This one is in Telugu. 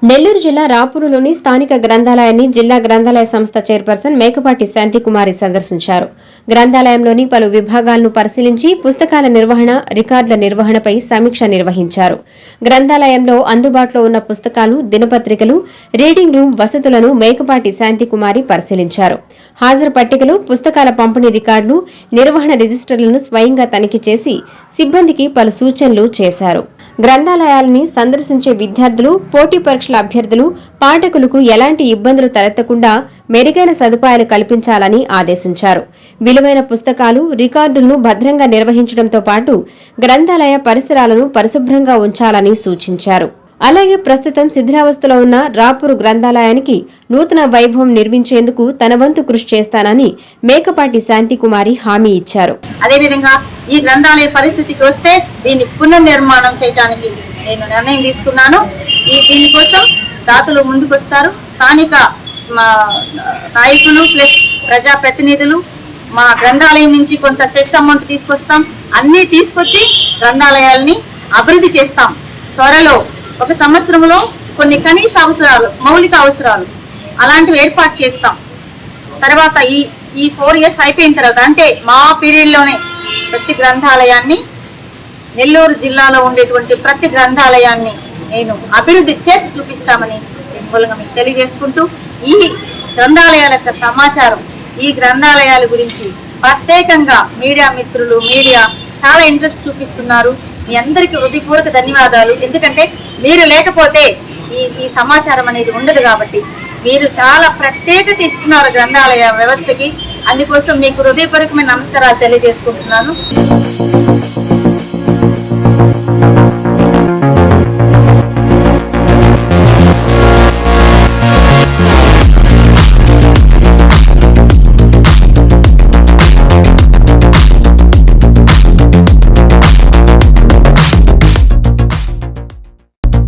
నెల్లూరు జిల్లా రాపూరులోని స్థానిక గ్రంథాలయాన్ని జిల్లా గ్రంథాలయ సంస్థ చైర్పర్సన్ మేకపాటి శాంతికుమారి సందర్శించారు. గ్రంథాలయంలోని పలు విభాగాలను పరిశీలించి పుస్తకాల నిర్వహణ, రికార్డుల నిర్వహణపై సమీక్ష నిర్వహించారు. గ్రంథాలయంలో అందుబాటులో ఉన్న పుస్తకాలు, దినపత్రికలు, రీడింగ్ రూమ్ వసతులను మేకపాటి శాంతికుమారి పరిశీలించారు. హాజరు పట్టికలు, పుస్తకాల పంపిణీ రికార్డులు, నిర్వహణ రిజిస్టర్లను స్వయంగా తనిఖీ చేసి సిబ్బందికి పలు సూచనలు చేశారు. గ్రంథాలయాలని సందర్శించే విద్యార్థులు, పోటీ పరీక్షల అభ్యర్థులు, పాఠకులకు ఎలాంటి ఇబ్బందులు తలెత్తకుండా మెరుగైన సదుపాయాలు కల్పించాలని ఆదేశించారు. విలువైన పుస్తకాలు, రికార్డులను భద్రంగా నిర్వహించడంతో పాటు గ్రంథాలయ పరిసరాలను పరిశుభ్రంగా ఉంచాలని సూచించారు. అలాగే ప్రస్తుతం శిథిలావస్థలో ఉన్న రాపూరు గ్రంథాలయానికి నూతన వైభవం నిర్మించేందుకు తన వంతు కృషి చేస్తానని మేకపాటి శాంతికుమారి హామీ ఇచ్చారు. అదేవిధంగా ఈ గ్రంథాలయ పరిస్థితికి వస్తే దీన్ని పునర్నిర్మాణం చేయడానికి నేను నిర్ణయం తీసుకున్నాను. దీనికోసం దాతలు ముందుకొస్తారు. స్థానిక నాయకులు ప్లస్ ప్రజాప్రతినిధులు మా గ్రంథాలయం నుంచి కొంత సెస్ అమౌంట్ తీసుకొస్తాం. అన్నీ తీసుకొచ్చి గ్రంథాలయాల్ని అభివృద్ధి చేస్తాం. త్వరలో 1 సంవత్సరంలో కొన్ని కనీస అవసరాలు, మౌలిక అవసరాలు అలాంటివి ఏర్పాటు చేస్తాం. తర్వాత ఈ 4 years అయిపోయిన తర్వాత, అంటే మా పీరియడ్లోనే ప్రతి గ్రంథాలయాన్ని, నెల్లూరు జిల్లాలో ఉండేటువంటి ప్రతి గ్రంథాలయాన్ని నేను అభివృద్ధి చేసి చూపిస్తామని మూలంగా మీకు తెలియజేసుకుంటూ, ఈ గ్రంథాలయాల యొక్క సమాచారం, ఈ గ్రంథాలయాల గురించి ప్రత్యేకంగా మీడియా మిత్రులు, మీడియా చాలా ఇంట్రెస్ట్ చూపిస్తున్నారు. మీ అందరికీ హృదయపూర్వక ధన్యవాదాలు. ఎందుకంటే మీరు లేకపోతే ఈ సమాచారం అనేది ఉండదు కాబట్టి మీరు చాలా ప్రత్యేకత ఇస్తున్నారు గ్రంథాలయ వ్యవస్థకి. అందుకోసం మీకు హృదయపూర్వకమైన నమస్కారాలు తెలియజేసుకుంటున్నాను.